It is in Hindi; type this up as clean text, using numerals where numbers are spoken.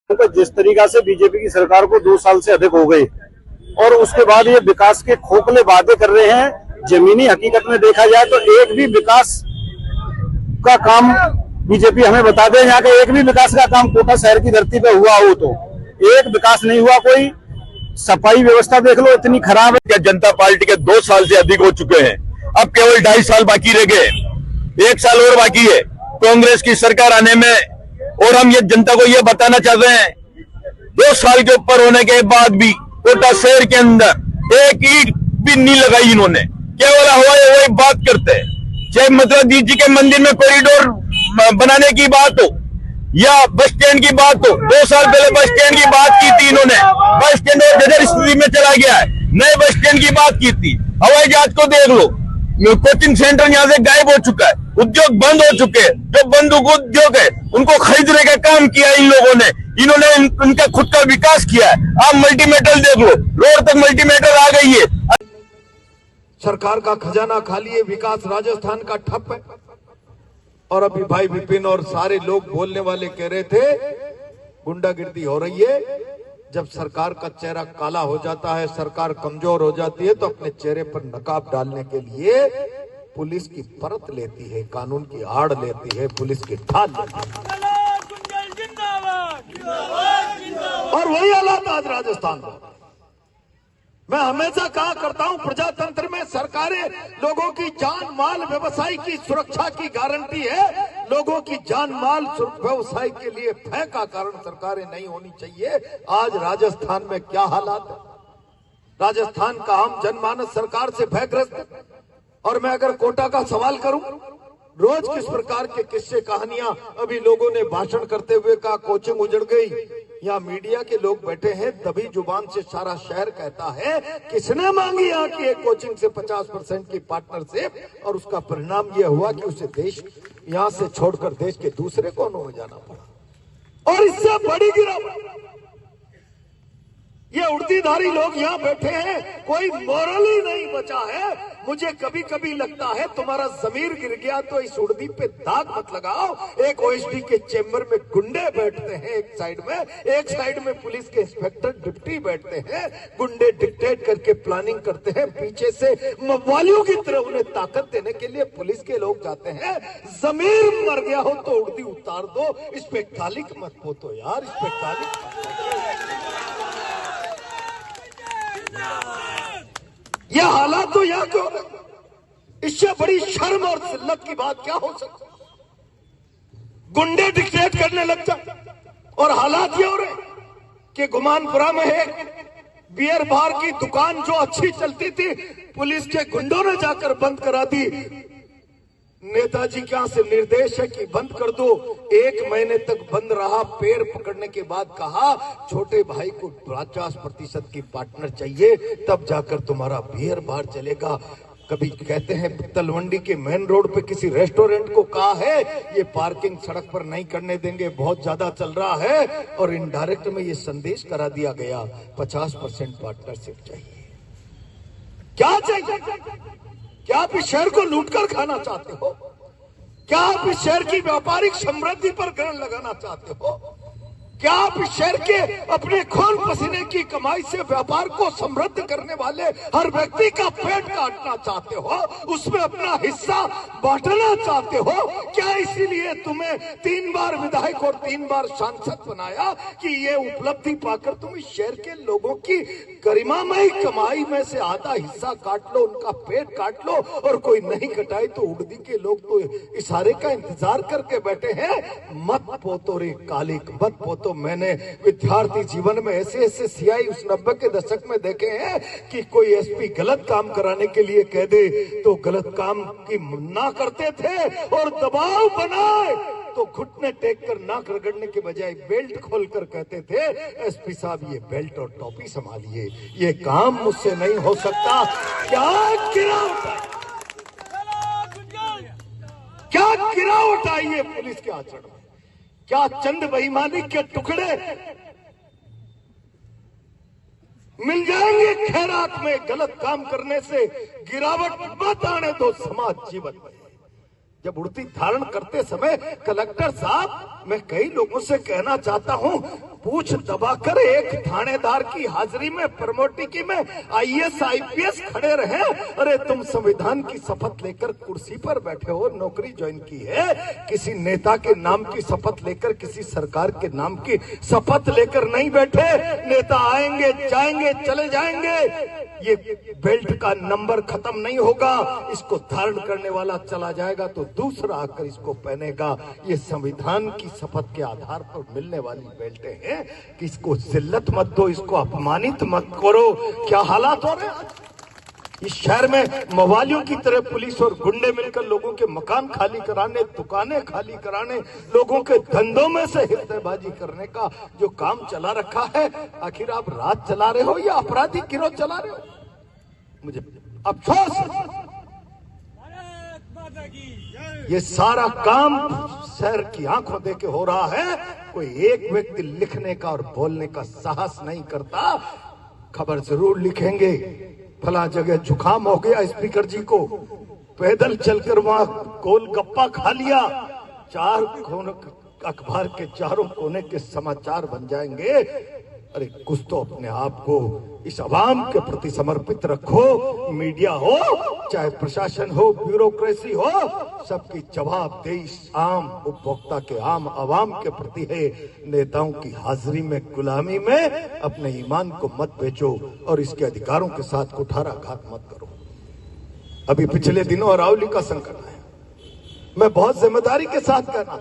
जिस तरीका से बीजेपी की सरकार को 2 साल से अधिक हो गए और उसके बाद ये विकास के खोखले वादे कर रहे हैं, जमीनी हकीकत में देखा जाए तो एक भी विकास का काम बीजेपी हमें बता दे, यहाँ का एक भी विकास का काम कोटा शहर की धरती पे हुआ हो तो एक विकास नहीं हुआ। कोई सफाई व्यवस्था देख लो इतनी खराब है। क्या जनता पार्टी के 2 साल से अधिक हो चुके हैं, अब केवल 2.5 साल बाकी रह गए, 1 साल और बाकी है कांग्रेस की सरकार आने में। और हम ये जनता को ये बताना चाहते हैं, 2 साल के ऊपर होने के बाद भी कोटा शहर के अंदर एक ईंट भी नहीं लगाई इन्होंने, केवल हवाई बात करते हैं। चाहे मथुरा जी के मंदिर में कॉरिडोर बनाने की बात हो या बस स्टैंड की बात हो, 2 साल पहले बस स्टैंड की बात की थी इन्होंने, बस स्टैंड और जर्जर स्थिति में चला गया है। नए बस स्टैंड की बात की थी, हवाई जहाज को देख लो, कोचिंग सेंटर यहाँ से गायब हो चुका है, उद्योग बंद हो चुके हैं। जो बंदूक उद्योग है उनको खरीदने का काम किया इन लोगों ने, इन्होंने उनका खुद का विकास किया है। आप मल्टीमेटल देख लो, रोड तक मल्टीमेटल आ गई है। सरकार का खजाना खाली है, विकास राजस्थान का ठप है। और अभी भाई विपिन और सारे लोग बोलने वाले कह रहे थे गुंडागिर्दी हो रही है। जब सरकार का चेहरा काला हो जाता है, सरकार कमजोर हो जाती है, तो अपने चेहरे पर नकाब डालने के लिए पुलिस की परत लेती है, कानून की आड़ लेती है, पुलिस की ढाल लेती है। और वही हालात आज राजस्थान में। मैं हमेशा कहा करता हूं, प्रजातंत्र में सरकारें लोगों की जान माल व्यवसाय की सुरक्षा की गारंटी है। लोगों की जान माल व्यवसाय के लिए भय का कारण सरकारें नहीं होनी चाहिए। आज राजस्थान में क्या हालात है, राजस्थान का आम जनमानस सरकार से भयग्रस्त है। और मैं अगर कोटा का सवाल करूं, रोज किस प्रकार के किस्से कहानियां, अभी लोगों ने भाषण करते हुए कहा कोचिंग उजड़ गई, यहाँ मीडिया के लोग बैठे हैं, दबी जुबान से सारा शहर कहता है किसने मांगी यहाँ की एक कोचिंग से 50% की पार्टनरशिप, और उसका परिणाम यह हुआ कि उसे देश यहाँ से छोड़कर देश के दूसरे कोनों में जाना पड़ा। और इससे बड़ी गिरावट, ये उर्दीधारी लोग यहाँ बैठे हैं, कोई मोरल ही नहीं बचा है। मुझे कभी कभी लगता है तुम्हारा जमीर गिर गया तो इस उर्दी पे दाग मत लगाओ। एक ओएसडी के चेंबर में गुंडे बैठते हैं एक साइड में पुलिस के इंस्पेक्टर डिप्टी बैठते हैं, गुंडे डिक्टेट करके प्लानिंग करते हैं, पीछे से मवालियों की तरह उन्हें ताकत देने के लिए पुलिस के लोग जाते हैं। जमीर मर गया हो तो उर्दी उतार दो, इस पे कालिक मत पोतो यार, इस पे कालिक। यह हालात तो यहां क्यों है? इससे बड़ी शर्म और जिल्लत की बात क्या हो सकती? गुंडे डिक्टेट करने लग जाए। और हालात ये हो रहे कि गुमानपुरा में है बियर बार की दुकान जो अच्छी चलती थी, पुलिस के गुंडों ने जाकर बंद करा दी। नेताजी के यहां से निर्देश है कि बंद कर दो। 1 महीने तक बंद रहा, पैर पकड़ने के बाद कहा छोटे भाई को 50% की पार्टनर चाहिए, तब जाकर तुम्हारा बियर बार चलेगा। कभी कहते हैं तलवंडी के मेन रोड पे किसी रेस्टोरेंट को कहा है ये पार्किंग सड़क पर नहीं करने देंगे, बहुत ज्यादा चल रहा है। और इनडायरेक्ट में ये संदेश करा दिया गया 50% पार्टनरशिप चाहिए। क्या चाहिए? क्या आप इस शहर को लूटकर खाना चाहते हो? क्या आप इस शहर की व्यापारिक समृद्धि पर ग्रहण लगाना चाहते हो? क्या आप इस शहर के अपने खून पसीने की कमाई से व्यापार को समृद्ध करने वाले हर व्यक्ति का पेट काटना चाहते हो, उसमें अपना हिस्सा बांटना चाहते हो? क्या इसीलिए तुम्हें 3 बार विधायक और 3 बार सांसद बनाया कि ये उपलब्धि पाकर तुम इस शहर के लोगों की गरिमामयी कमाई में से आधा हिस्सा काट लो, उनका पेट काट लो, और कोई नहीं कटाए तो उड़दी के लोग तो इशारे का इंतजार करके बैठे हैं। मत पोतो रे कालिक, मत पोतो। तो मैंने विद्यार्थी जीवन में ऐसे सीआई उस 90 के दशक में देखे हैं कि कोई एसपी गलत काम कराने के लिए कह दे तो गलत काम की ना करते थे, और दबाव बनाए तो घुटने टेक कर नाक रगड़ने के बजाय बेल्ट खोलकर कहते थे एसपी साहब ये बेल्ट और टोपी संभालिए, ये काम मुझसे नहीं हो सकता। क्या गिरावट आई है पुलिस के आचरण में? क्या चंद बेईमानी के टुकड़े मिल जाएंगे खैरात में? गलत काम करने से गिरावट मत आने दो समाज जीवन में। जब उड़ती धारण करते समय कलेक्टर साहब, मैं कई लोगों से कहना चाहता हूं, पूछ दबाकर एक थानेदार की हाजिरी में प्रमोटिकी में आईएएस आईपीएस खड़े रहे। अरे तुम संविधान की शपथ लेकर कुर्सी पर बैठे हो, नौकरी ज्वाइन की है, किसी नेता के नाम की शपथ लेकर, किसी सरकार के नाम की शपथ लेकर नहीं बैठे। नेता आएंगे जाएंगे चले जाएंगे, ये बेल्ट का नंबर खत्म नहीं होगा, इसको धारण करने वाला चला जाएगा तो दूसरा आकर इसको पहनेगा। ये संविधान की शपथ के आधार पर मिलने वाली बेल्टें हैं, कि इसको जिल्लत मत दो, इसको अपमानित मत करो। क्या हालात हो रहे हैं इस शहर में, मवालियों की तरह पुलिस और गुंडे मिलकर लोगों के मकान खाली कराने, दुकानें खाली कराने, लोगों के धंधों में से हिस्सेबाजी करने का जो काम चला रखा है। आखिर आप राज चला रहे हो या अपराधी गिरोह चला रहे हो? मुझे अफसोस है, ये सारा काम शहर की आंखों देख के हो रहा है। कोई एक व्यक्ति लिखने का और बोलने का साहस नहीं करता। खबर जरूर लिखेंगे, फला जगह जुकाम हो गया स्पीकर जी को, पैदल चलकर वहां गोलगप्पा खा लिया, चार कोने अखबार के चारों कोने के समाचार बन जाएंगे। अरे कुछ तो अपने आप को इस आवाम के प्रति समर्पित रखो। मीडिया हो चाहे प्रशासन हो, ब्यूरोक्रेसी हो, सबकी जवाबदेही आम उपभोक्ता के, आम आवाम के प्रति है। नेताओं की हाजिरी में, गुलामी में अपने ईमान को मत बेचो और इसके अधिकारों के साथ कुठाराघात मत करो। अभी पिछले दिनों अरावली का संकट है, मैं बहुत जिम्मेदारी के साथ कहना